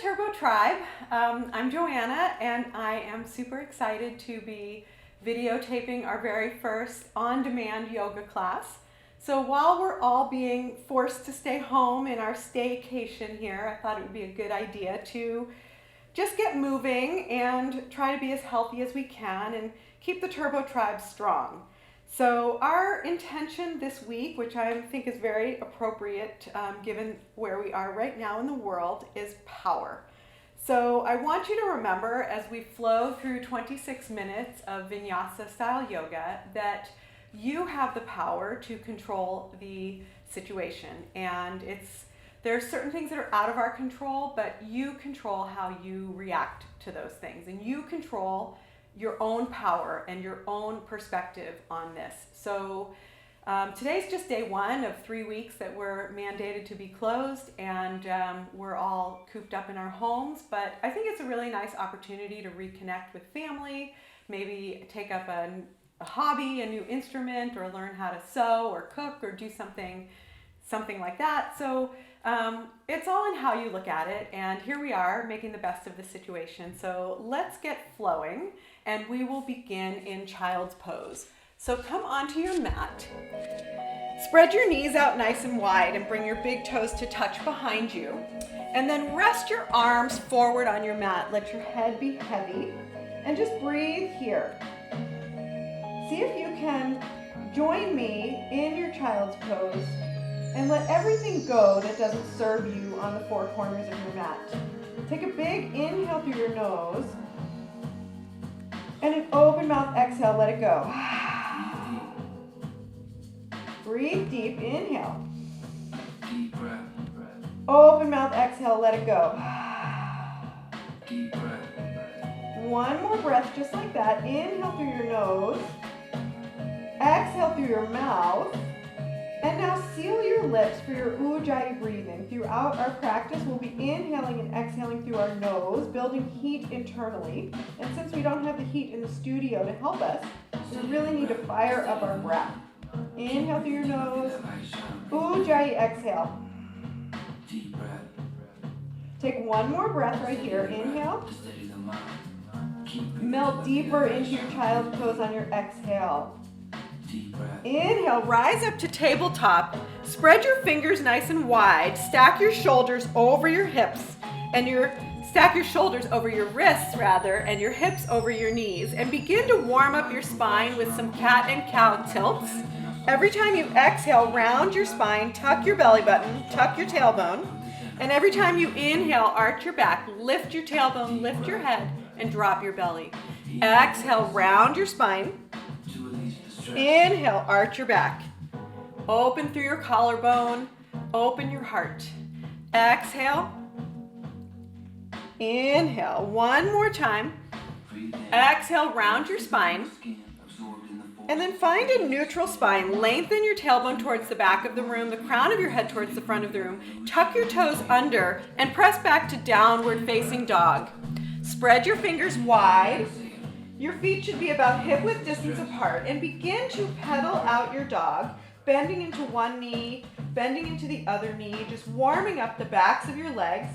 Turbo Tribe. I'm Joanna and I am super excited to be videotaping our very first on-demand yoga class. So while we're all being forced to stay home in our staycation here, I thought it would be a good idea to just get moving and try to be as healthy as we can and keep the Turbo Tribe strong. So our intention this week, which I think is very appropriate given where we are right now in the world, is power. So I want you to remember as we flow through 26 minutes of vinyasa style yoga that you have the power to control the situation. And there are certain things that are out of our control, but you control how you react to those things. And you control your own power and your own perspective on this. So today's just day one of 3 weeks that we're mandated to be closed, and we're all cooped up in our homes. But I think it's a really nice opportunity to reconnect with family, maybe take up a hobby, a new instrument, or learn how to sew or cook or do something like that. So it's all in how you look at it, and here we are making the best of the situation. So let's get flowing, and we will begin in child's pose. So come onto your mat, spread your knees out nice and wide and bring your big toes to touch behind you, and then rest your arms forward on your mat. Let your head be heavy and just breathe here. See if you can join me in your child's pose and let everything go that doesn't serve you on the four corners of your mat. Take a big inhale through your nose and an open mouth exhale, let it go. Breathe deep, inhale. Deep breath. Open mouth exhale, let it go. Deep breath. One more breath just like that. Inhale through your nose. Exhale through your mouth. And now seal your lips for your Ujjayi breathing. Throughout our practice, we'll be inhaling and exhaling through our nose, building heat internally. And since we don't have the heat in the studio to help us, we really need to fire up our breath. Inhale through your nose. Ujjayi exhale. Deep breath. Take one more breath right here. Inhale. Melt deeper into your child's pose on your exhale. Inhale, rise up to tabletop. Spread your fingers nice and wide. Stack your shoulders over your hips and stack your shoulders over your wrists and your hips over your knees, and begin to warm up your spine with some cat and cow tilts. Every time you exhale, round your spine, tuck your belly button, tuck your tailbone, and every time you inhale, arch your back, lift your tailbone, lift your head, and drop your belly. Exhale, round your spine. Inhale, arch your back. Open through your collarbone. Open your heart. Exhale. Inhale. One more time. Exhale, round your spine. And then find a neutral spine. Lengthen your tailbone towards the back of the room, the crown of your head towards the front of the room. Tuck your toes under and press back to downward facing dog. Spread your fingers wide. Your feet should be about hip-width distance apart, and begin to pedal out your dog, bending into one knee, bending into the other knee, just warming up the backs of your legs.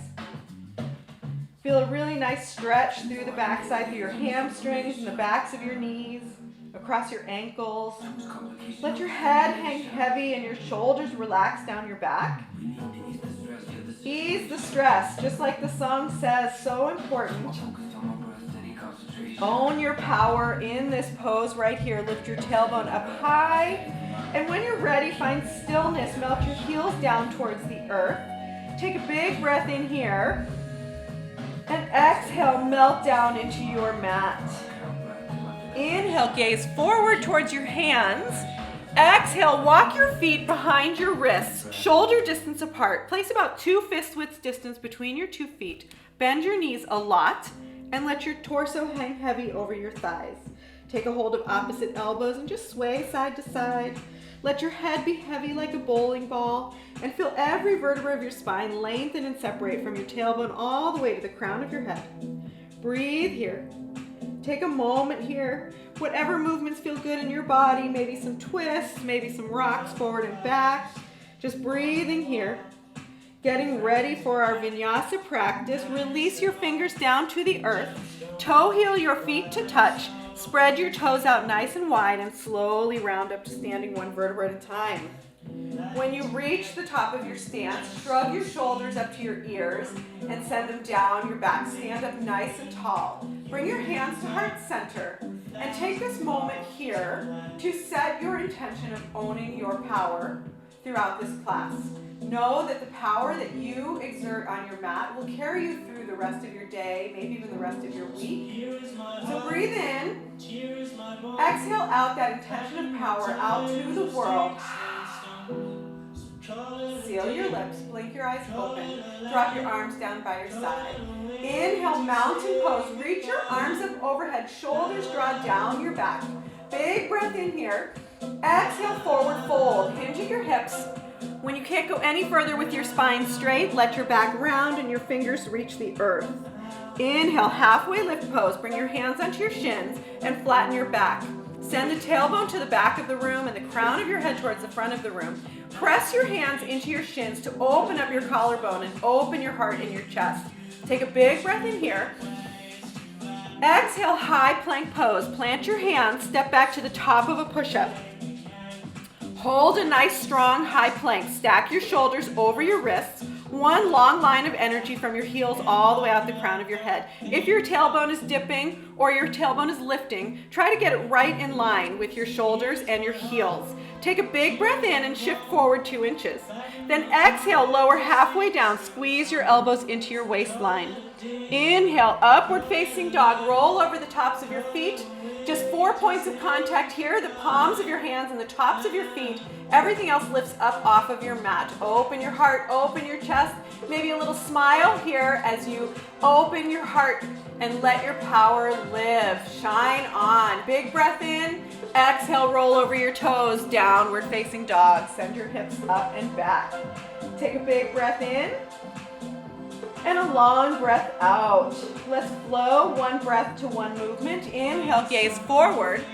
Feel a really nice stretch through the backside, through your hamstrings and the backs of your knees, across your ankles. Let your head hang heavy and your shoulders relax down your back. Ease the stress, just like the song says, so important. Own your power in this pose right here. Lift your tailbone up high. And when you're ready, find stillness. Melt your heels down towards the earth. Take a big breath in here. And exhale, melt down into your mat. Inhale, gaze forward towards your hands. Exhale, walk your feet behind your wrists, shoulder distance apart. Place about 2 fist width distance between your 2 feet. Bend your knees a lot. And let your torso hang heavy over your thighs. Take a hold of opposite elbows and just sway side to side. Let your head be heavy like a bowling ball, and feel every vertebra of your spine lengthen and separate from your tailbone all the way to the crown of your head. Breathe here. Take a moment here. Whatever movements feel good in your body, maybe some twists, maybe some rocks forward and back. Just breathing here. Getting ready for our vinyasa practice. Release your fingers down to the earth. Toe heel your feet to touch. Spread your toes out nice and wide and slowly round up to standing one vertebra at a time. When you reach the top of your stance, shrug your shoulders up to your ears and send them down your back. Stand up nice and tall. Bring your hands to heart center and take this moment here to set your intention of owning your power throughout this class. Know that the power that you exert on your mat will carry you through the rest of your day, maybe even the rest of your week. So breathe in, exhale out that intention of power out to the world. Seal your lips, blink your eyes open, drop your arms down by your side. Inhale, mountain pose. Reach your arms up overhead, shoulders draw down your back. Big breath in here. Exhale, forward fold. Hinge at your hips. When you can't go any further with your spine straight, let your back round and your fingers reach the earth. Inhale, halfway lift pose. Bring your hands onto your shins and flatten your back. Send the tailbone to the back of the room and the crown of your head towards the front of the room. Press your hands into your shins to open up your collarbone and open your heart in your chest. Take a big breath in here. Exhale, high plank pose. Plant your hands, step back to the top of a push-up. Hold a nice strong high plank. Stack your shoulders over your wrists. One long line of energy from your heels all the way out the crown of your head. If your tailbone is dipping or your tailbone is lifting, try to get it right in line with your shoulders and your heels. Take a big breath in and shift forward 2 inches. Then exhale, lower halfway down. Squeeze your elbows into your waistline. Inhale, upward facing dog. Roll over the tops of your feet. Just 4 points of contact here, the palms of your hands and the tops of your feet. Everything else lifts up off of your mat. Open your heart, open your chest. Maybe a little smile here as you open your heart and let your power live. Shine on. Big breath in. Exhale, roll over your toes, downward facing dog. Send your hips up and back. Take a big breath in and a long breath out. Let's flow one breath to one movement. Inhale, gaze forward.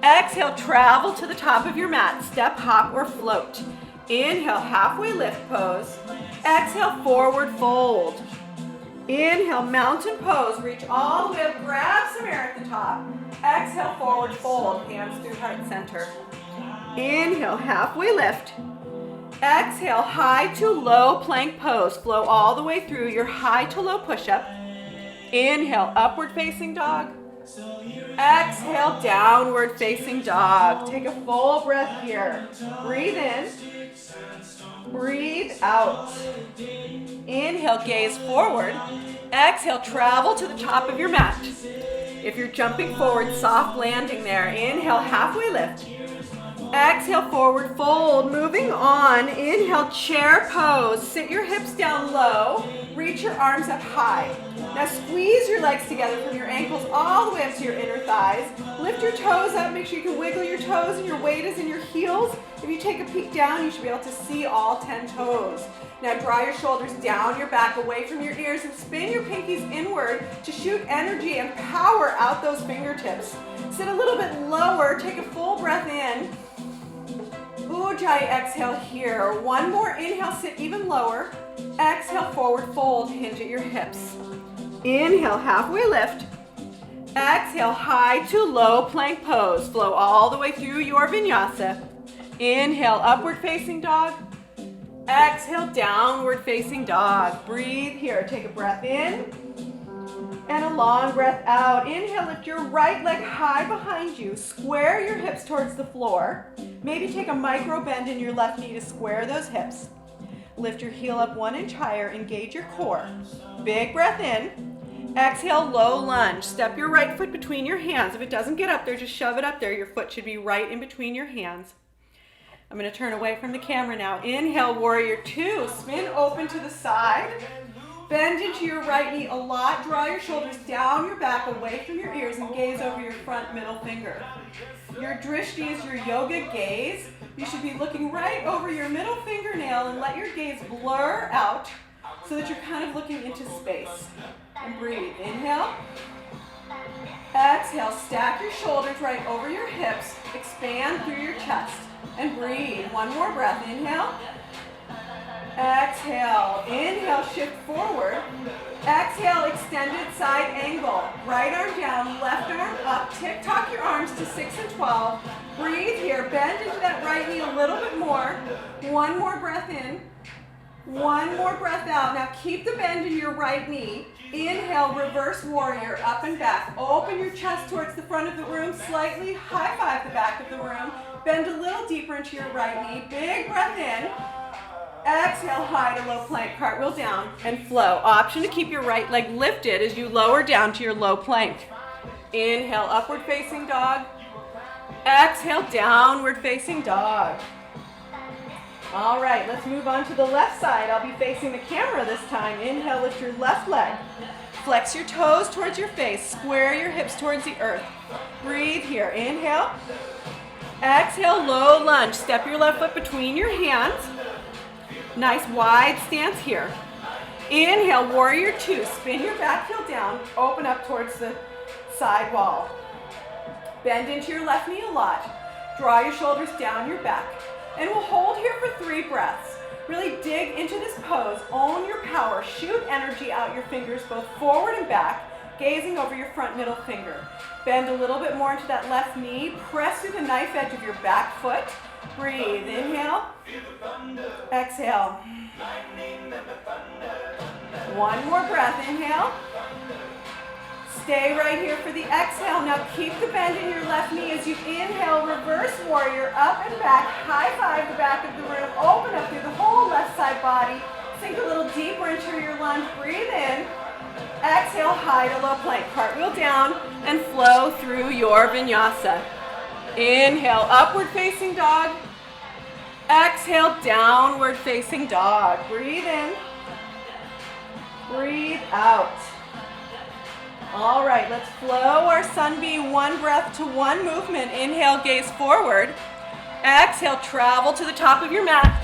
Exhale, travel to the top of your mat. Step, hop, or float. Inhale, halfway lift pose. Exhale, forward fold. Inhale, mountain pose. Reach all the way up, grab some air at the top. Exhale, forward fold, hands through heart center. Inhale, halfway lift. Exhale, high to low plank pose. Flow all the way through your high to low push-up. Inhale, upward facing dog. Exhale, downward facing dog. Take a full breath here. Breathe in. Breathe out. Inhale, gaze forward. Exhale, travel to the top of your mat. If you're jumping forward, soft landing there. Inhale, halfway lift. Exhale, forward fold. Moving on. Inhale, chair pose. Sit your hips down low. Reach your arms up high. Now squeeze your legs together from your ankles all the way up to your inner thighs. Lift your toes up. Make sure you can wiggle your toes and your weight is in your heels. If you take a peek down, you should be able to see all 10 toes. Now draw your shoulders down your back, away from your ears, and spin your pinkies inward to shoot energy and power out those fingertips. Sit a little bit lower. Take a full breath in. Ujjayi exhale here. One more inhale, sit even lower. Exhale, forward fold, hinge at your hips. Inhale, halfway lift. Exhale, high to low plank pose. Flow all the way through your vinyasa. Inhale, upward facing dog. Exhale, downward facing dog. Breathe here. Take a breath in and a long breath out. Inhale, lift your right leg high behind you. Square your hips towards the floor. Maybe take a micro bend in your left knee to square those hips. Lift your heel up 1 inch higher. Engage your core. Big breath in. Exhale, low lunge. Step your right foot between your hands. If it doesn't get up there, just shove it up there. Your foot should be right in between your hands. I'm going to turn away from the camera now. Inhale, warrior two. Spin open to the side. Bend into your right knee a lot. Draw your shoulders down your back, away from your ears, and gaze over your front middle finger. Your drishti is your yoga gaze. You should be looking right over your middle fingernail and let your gaze blur out so that you're kind of looking into space. And breathe. Inhale. Exhale. Stack your shoulders right over your hips. Expand through your chest. And breathe. One more breath. Inhale. Exhale, inhale, shift forward. Exhale, extended side angle. Right arm down, left arm up. Tick-tock your arms to 6 and 12. Breathe here, bend into that right knee a little bit more. One more breath in. One more breath out. Now keep the bend in your right knee. Inhale, reverse warrior, up and back. Open your chest towards the front of the room, slightly high five the back of the room. Bend a little deeper into your right knee. Big breath in. Exhale, high to low plank, cartwheel down and flow. Option to keep your right leg lifted as you lower down to your low plank. Inhale, upward facing dog. Exhale, downward facing dog. All right, let's move on to the left side. I'll be facing the camera this time. Inhale, lift your left leg. Flex your toes towards your face. Square your hips towards the earth. Breathe here. Inhale. Exhale, low lunge. Step your left foot between your hands. Nice wide stance here. Inhale, warrior two. Spin your back heel down. Open up towards the side wall. Bend into your left knee a lot. Draw your shoulders down your back. And we'll hold here for 3 breaths. Really dig into this pose. Own your power. Shoot energy out your fingers both forward and back, gazing over your front middle finger. Bend a little bit more into that left knee. Press through the knife edge of your back foot. Breathe. Inhale. Exhale. One more breath. Inhale. Stay right here for the exhale. Now keep the bend in your left knee as you inhale, reverse warrior, up and back, high five the back of the room, open up through the whole left side body, sink a little deeper into your lunge, breathe in, exhale, high to low plank, cartwheel down, and flow through your vinyasa. Inhale, upward facing dog, exhale, downward facing dog. Breathe in, breathe out. All right, let's flow our sunbeam, 1 breath to 1 movement. Inhale, gaze forward. Exhale, travel to the top of your mat.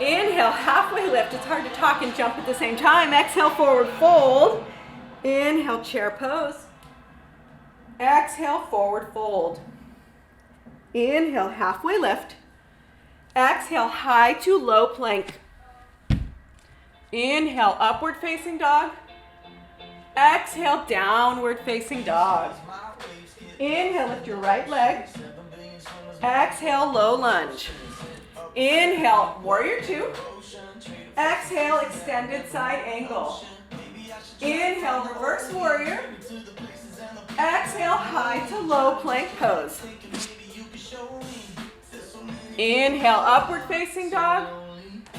Inhale, halfway lift. It's hard to talk and jump at the same time. Exhale, forward fold. Inhale, chair pose. Exhale, forward fold. Inhale, halfway lift. Exhale, high to low plank. Inhale, upward facing dog. Exhale, downward facing dog. Inhale, lift your right leg. Exhale, low lunge. Inhale, warrior two. Exhale, extended side angle. Inhale, reverse warrior. Exhale, high to low plank pose. Inhale, upward facing dog.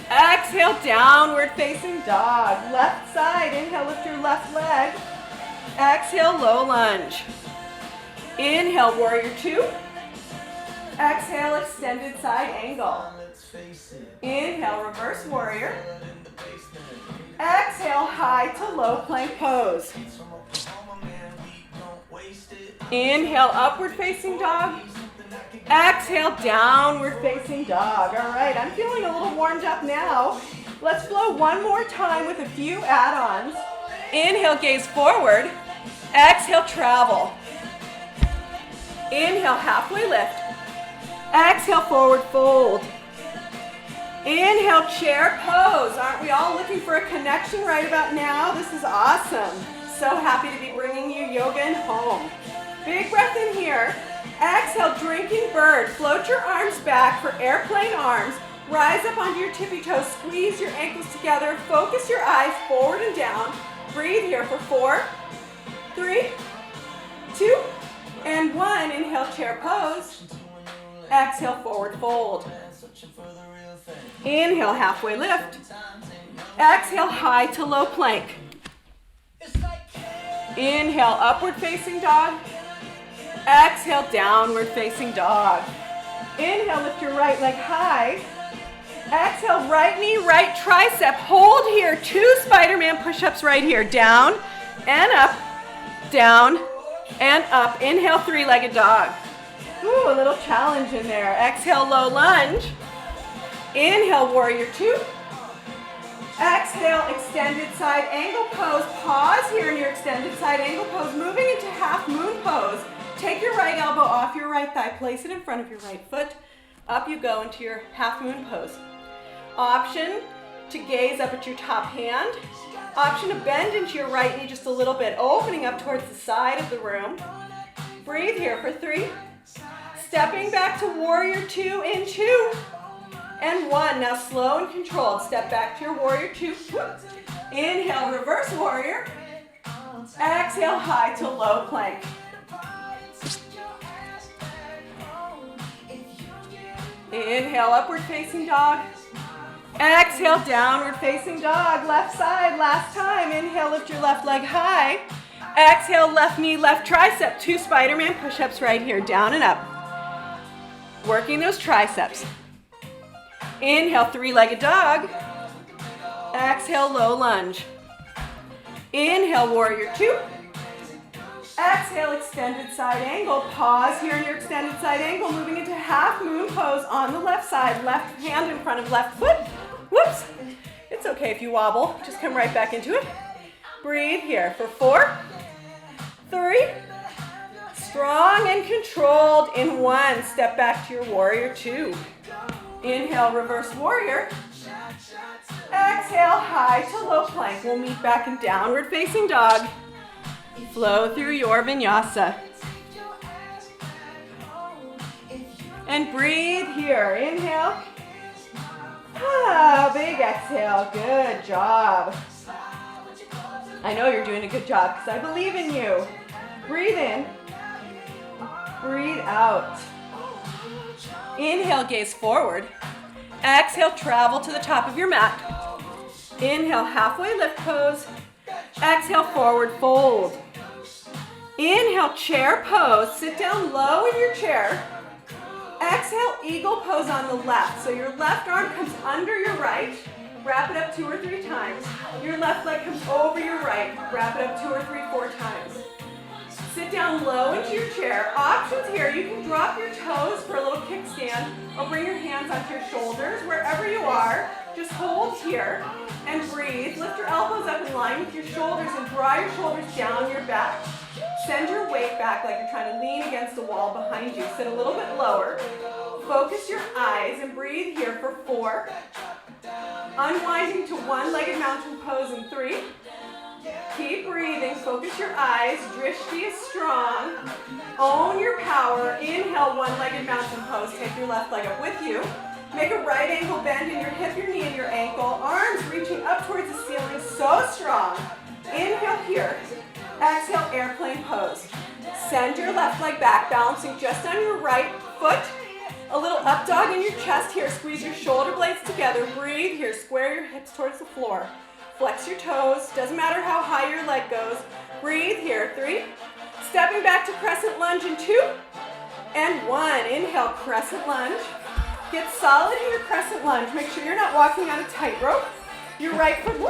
Exhale, downward facing dog. Left side, inhale, lift your left leg. Exhale, low lunge. Inhale, warrior two. Exhale, extended side angle. Inhale, reverse warrior. Exhale, high to low plank pose. Inhale, upward facing dog. Exhale, downward facing dog. All right, I'm feeling a little warmed up now. Let's flow one more time with a few add-ons. Inhale, gaze forward. Exhale, travel. Inhale, halfway lift. Exhale, forward fold. Inhale, chair pose. Aren't we all looking for a connection right about now? This is awesome. So happy to be bringing you yoga and home. Big breath in here. Exhale, drinking bird. Float your arms back for airplane arms. Rise up onto your tippy toes. Squeeze your ankles together. Focus your eyes forward and down. Breathe here for 4, 3, 2, and 1. Inhale, chair pose. Exhale, forward fold. Inhale, halfway lift. Exhale, high to low plank. Inhale, upward facing dog. Exhale, downward facing dog. Inhale, lift your right leg high. Exhale, right knee, right tricep. Hold here. 2 Spider-Man push-ups right here. Down and up, down and up. Inhale, 3-legged dog. Ooh, a little challenge in there. Exhale, low lunge. Inhale, warrior two. Exhale, extended side angle pose. Pause here in your extended side angle pose. Moving into half moon pose. Take your right elbow off your right thigh. Place it in front of your right foot. Up you go into your half moon pose. Option to gaze up at your top hand. Option to bend into your right knee just a little bit, opening up towards the side of the room. Breathe here for 3. Stepping back to warrior 2 in 2. And 1. Now slow and controlled. Step back to your warrior 2. Inhale, reverse warrior. Exhale, high to low plank. Inhale, upward facing dog. Exhale, downward facing dog. Left side, last time. Inhale, lift your left leg high. Exhale, left knee, left tricep. 2 Spider-Man push-ups right here, down and up. Working those triceps. Inhale, 3-legged dog. Exhale, low lunge. Inhale, warrior 2. Exhale, extended side angle. Pause here in your extended side angle, moving into half moon pose on the left side. Left hand in front of left foot. Whoops. It's okay if you wobble. Just come right back into it. Breathe here for 4, 3. Strong and controlled in 1. Step back to your warrior 2. Inhale, reverse warrior. Exhale, high to low plank. We'll meet back in downward facing dog. Flow through your vinyasa. And breathe here. Inhale. Big exhale. Good job. I know you're doing a good job because I believe in you. Breathe in. Breathe out. Inhale, gaze forward. Exhale, travel to the top of your mat. Inhale, halfway lift pose. Exhale, forward fold. Inhale, chair pose. Sit down low in your chair. Exhale, eagle pose on the left. So your left arm comes under your right. Wrap it up 2 or 3 times. Your left leg comes over your right. Wrap it up 2 or 3, 4 times. Sit down low into your chair. Options here, you can drop your toes for a little kickstand or bring your hands onto your shoulders. Wherever you are, just hold here and breathe. Lift your elbows up in line with your shoulders and draw your shoulders down your back. Send your weight back like you're trying to lean against a wall behind you. Sit a little bit lower. Focus your eyes and breathe here for 4. Unwinding to 1-legged mountain pose in 3. Keep breathing. Focus your eyes. Drishti is strong. Own your power. Inhale, 1-legged mountain pose. Take your left leg up with you. Make a right ankle bend in your hip, your knee, and your ankle. Arms reaching up towards the ceiling. So strong. Inhale here. Exhale, airplane pose. Send your left leg back, balancing just on your right foot. A little up dog in your chest here. Squeeze your shoulder blades together. Breathe here. Square your hips towards the floor. Flex your toes. Doesn't matter how high your leg goes. Breathe here. 3. Stepping back to crescent lunge in 2. And 1. Inhale, crescent lunge. Get solid in your crescent lunge. Make sure you're not walking on a tightrope. Your right foot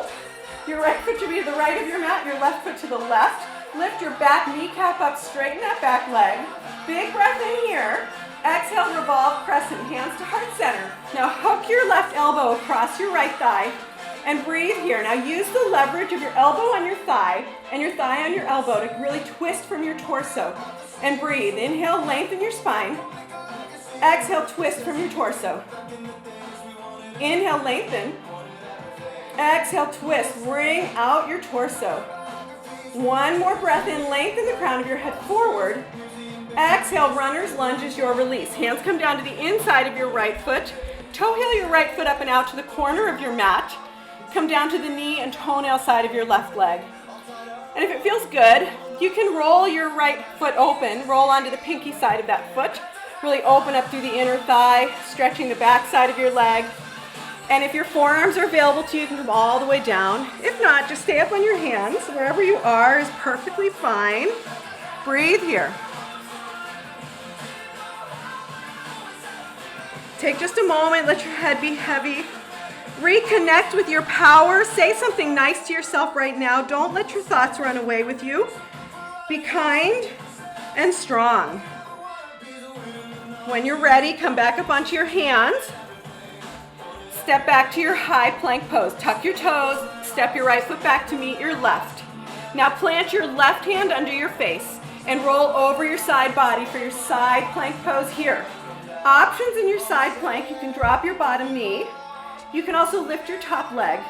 should be to the right of your mat. Your left foot to the left. Lift your back kneecap up. Straighten that back leg. Big breath in here. Exhale, revolve crescent. Hands to heart center. Now hook your left elbow across your right thigh. And breathe here. Now use the leverage of your elbow on your thigh and your thigh on your elbow to really twist from your torso. And breathe. Inhale, lengthen your spine. Exhale, twist from your torso. Inhale, lengthen. Exhale, twist. Bring out your torso. 1 more breath in. Lengthen the crown of your head forward. Exhale, runner's lunge is your release. Hands come down to the inside of your right foot. Toe heel your right foot up and out to the corner of your mat. Come down to the knee and toenail side of your left leg. And if it feels good, you can roll your right foot open, roll onto the pinky side of that foot. Really open up through the inner thigh, stretching the back side of your leg. And if your forearms are available to you, you can come all the way down. If not, just stay up on your hands. Wherever you are is perfectly fine. Breathe here. Take just a moment, let your head be heavy. Reconnect with your power. Say something nice to yourself right now. Don't let your thoughts run away with you. Be kind and strong. When you're ready, come back up onto your hands. Step back to your high plank pose. Tuck your toes. Step your right foot back to meet your left. Now plant your left hand under your face and roll over your side body for your side plank pose here. Options in your side plank, you can drop your bottom knee. You can also lift your top leg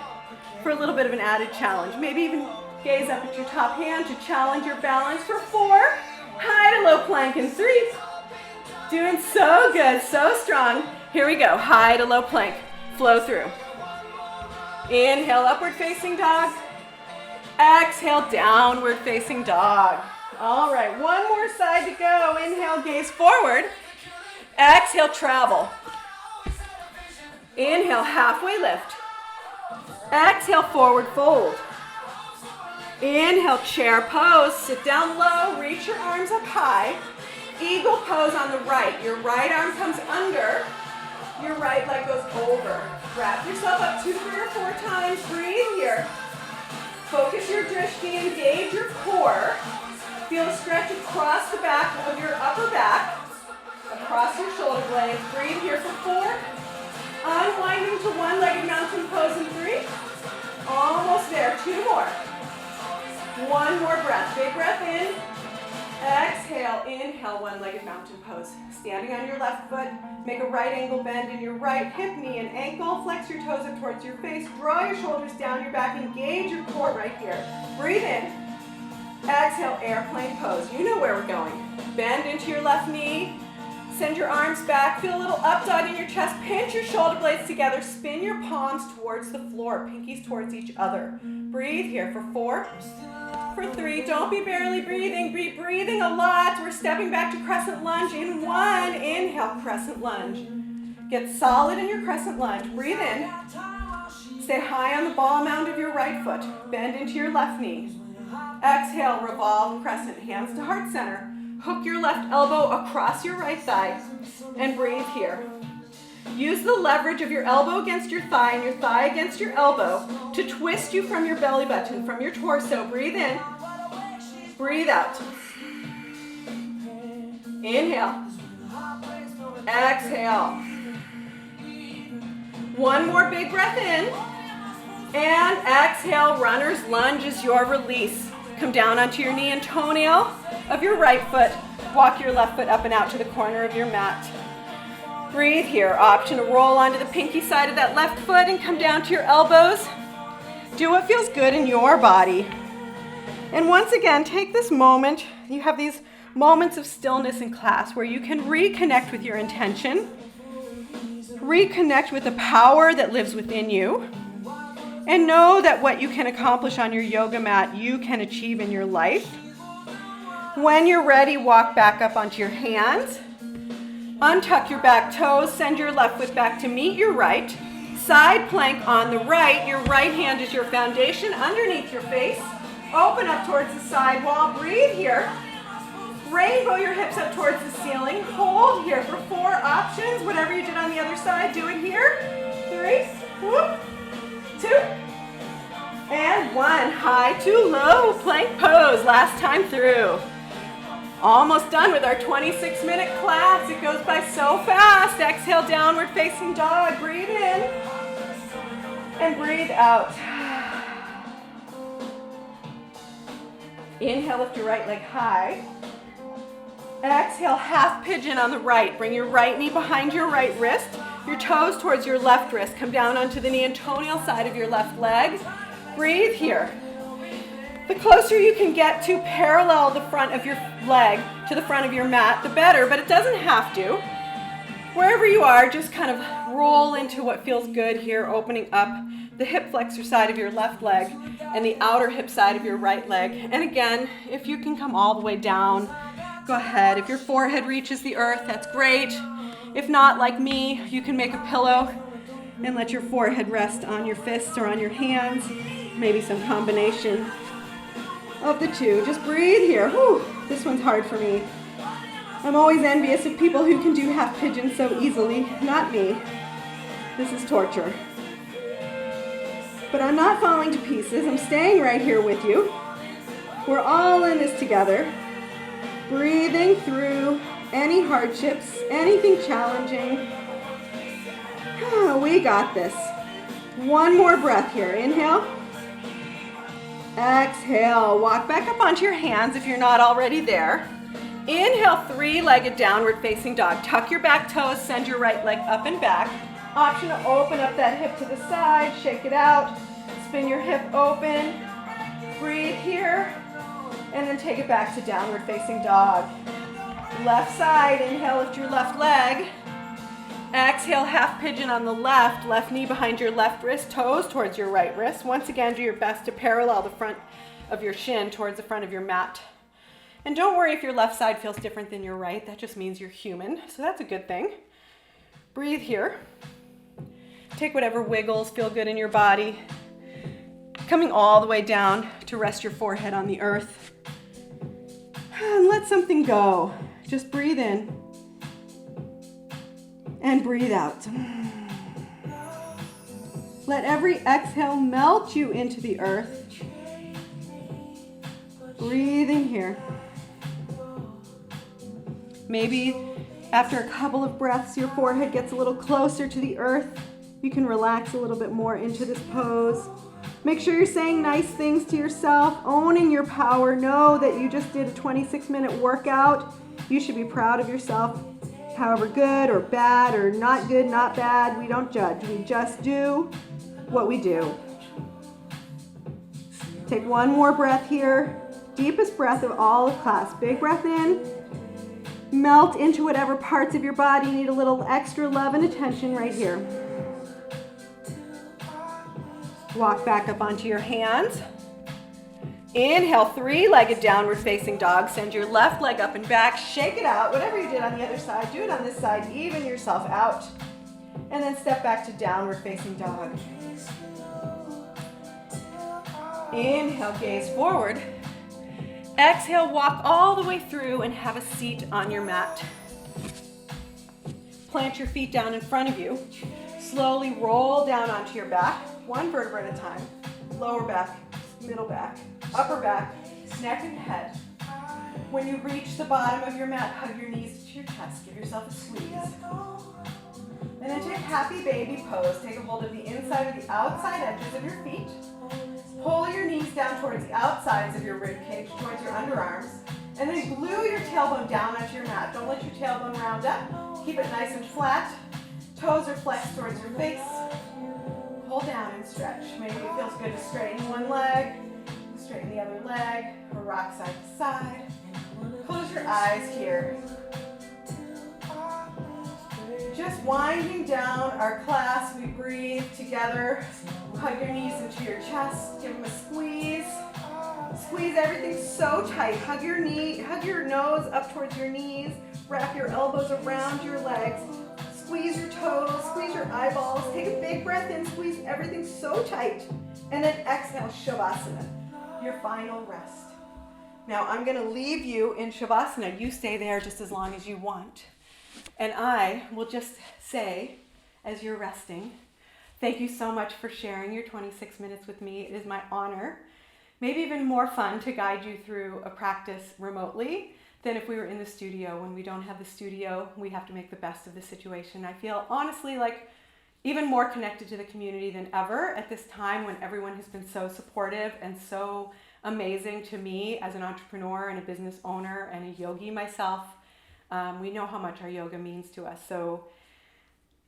for a little bit of an added challenge. Maybe even gaze up at your top hand to challenge your balance for 4. High to low plank in 3. Doing so good, so strong. Here we go, high to low plank. Flow through. Inhale, upward facing dog. Exhale, downward facing dog. All right, one more side to go. Inhale, gaze forward. Exhale, travel. Inhale, halfway lift. Exhale, forward fold. Inhale, chair pose. Sit down low, reach your arms up high. Eagle pose on the right. Your right arm comes under. Your right leg goes over. Wrap yourself up 2, 3, or 4 times. Breathe here. Focus your drishti, engage your core. Feel a stretch across the back of your upper back, across your shoulder blades. Breathe here for 4. Unwinding to one-legged mountain pose in 3. Almost there. 2 more. 1 more breath. Big breath in. Exhale. Inhale, one-legged mountain pose. Standing on your left foot, make a right angle bend in your right hip, knee, and ankle. Flex your toes up towards your face. Draw your shoulders down your back. Engage your core right here. Breathe in. Exhale, airplane pose. You know where we're going. Bend into your left knee. Send your arms back. Feel a little up dog in your chest. Pinch your shoulder blades together. Spin your palms towards the floor. Pinkies towards each other. Breathe here for 4. For 3. Don't be barely breathing. Be breathing a lot. We're stepping back to crescent lunge in 1. Inhale, crescent lunge. Get solid in your crescent lunge. Breathe in. Stay high on the ball mound of your right foot. Bend into your left knee. Exhale, revolve crescent. Hands to heart center. Hook your left elbow across your right thigh and breathe here. Use the leverage of your elbow against your thigh and your thigh against your elbow to twist you from your belly button, from your torso. Breathe in. Breathe out. Inhale. Exhale. 1 more big breath in. And exhale, runner's lunge is your release. Come down onto your knee and toenail of your right foot. Walk your left foot up and out to the corner of your mat. Breathe here. Option to roll onto the pinky side of that left foot and come down to your elbows. Do what feels good in your body. And once again, take this moment. You have these moments of stillness in class where you can reconnect with your intention, reconnect with the power that lives within you, and know that what you can accomplish on your yoga mat, you can achieve in your life. When you're ready, walk back up onto your hands. Untuck your back toes. Send your left foot back to meet your right. Side plank on the right. Your right hand is your foundation underneath your face. Open up towards the side wall. Breathe here. Rainbow your hips up towards the ceiling. Hold here for 4 options. Whatever you did on the other side, do it here. 3, whoop, 2, and 1. High to low plank pose. Last time through. Almost done with our 26-minute class. It goes by so fast. Exhale, downward facing dog. Breathe in and breathe out. Inhale, lift your right leg high. Exhale, half pigeon on the right. Bring your right knee behind your right wrist. Your toes towards your left wrist. Come down onto the knee and toenail side of your left leg. Breathe here. The closer you can get to parallel the front of your leg to the front of your mat, the better, but it doesn't have to. Wherever you are, just kind of roll into what feels good here, opening up the hip flexor side of your left leg and the outer hip side of your right leg. And again, if you can come all the way down, go ahead. If your forehead reaches the earth, that's great. If not, like me, you can make a pillow and let your forehead rest on your fists or on your hands, maybe some combination of the two. Just breathe here. Whew, this one's hard for me. I'm always envious of people who can do half pigeon so easily. Not me. This is torture. But I'm not falling to pieces. I'm staying right here with you. We're all in this together. Breathing through any hardships, anything challenging. We got this. 1 more breath here. Inhale. Exhale. Walk back up onto your hands if you're not already there. Inhale, 3-legged downward facing dog. Tuck your back toes, send your right leg up and back. Option to open up that hip to the side, shake it out, spin your hip open, breathe here, and then take it back to downward facing dog. Left side, inhale, lift your left leg. Exhale, half pigeon on the left knee behind your left wrist, toes towards your right wrist. Once again, do your best to parallel the front of your shin towards the front of your mat. And don't worry if your left side feels different than your right. That just means you're human, so that's a good thing. Breathe here. Take whatever wiggles feel good in your body. Coming all the way down to rest your forehead on the earth. And let something go. Just breathe in. And breathe out. Let every exhale melt you into the earth. Breathing here. Maybe after a couple of breaths, your forehead gets a little closer to the earth. You can relax a little bit more into this pose. Make sure you're saying nice things to yourself, owning your power. Know that you just did a 26-minute workout. You should be proud of yourself. However good or bad or not good, not bad, we don't judge. We just do what we do. Take one more breath here. Deepest breath of all of class. Big breath in. Melt into whatever parts of your body need a little extra love and attention right here. Walk back up onto your hands. Inhale, three-legged downward facing dog. Send your left leg up and back. Shake it out. Whatever you did on the other side, do it on this side. Even yourself out. And then step back to downward facing dog. Inhale, gaze forward. Exhale, walk all the way through and have a seat on your mat. Plant your feet down in front of you. Slowly roll down onto your back, one vertebra at a time. Lower back, middle back, upper back, neck and head. When you reach the bottom of your mat, hug your knees to your chest. Give yourself a squeeze. And then take happy baby pose. Take a hold of the inside of the outside edges of your feet. Pull your knees down towards the outsides of your rib cage, towards your underarms. And then glue your tailbone down onto your mat. Don't let your tailbone round up. Keep it nice and flat. Toes are flexed towards your face. Pull down and stretch. Maybe it feels good to straighten one leg, straighten the other leg, or rock side to side. Close your eyes here. Just winding down our class, we breathe together. Hug your knees into your chest, give them a squeeze. Squeeze everything so tight. Hug your nose up towards your knees. Wrap your elbows around your legs. Squeeze your toes, squeeze your eyeballs. Take a big breath in, squeeze everything so tight. And then exhale, Shavasana, your final rest. Now I'm gonna leave you in Shavasana. You stay there just as long as you want. And I will just say, as you're resting, thank you so much for sharing your 26 minutes with me. It is my honor, maybe even more fun to guide you through a practice remotely than if we were in the studio. When we don't have the studio, we have to make the best of the situation. I feel honestly like even more connected to the community than ever at this time when everyone has been so supportive and so amazing to me as an entrepreneur and a business owner and a yogi myself. We know how much our yoga means to us. So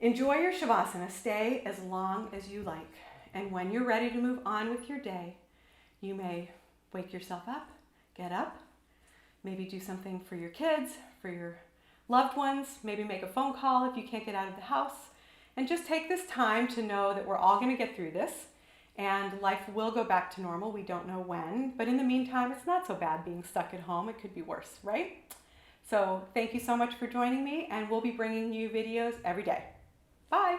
enjoy your Shavasana. Stay as long as you like. And when you're ready to move on with your day, you may wake yourself up, get up, maybe do something for your kids, for your loved ones, maybe make a phone call if you can't get out of the house. And just take this time to know that we're all going to get through this and life will go back to normal. We don't know when, but in the meantime, it's not so bad being stuck at home. It could be worse, right? So thank you so much for joining me, and we'll be bringing you videos every day. Bye.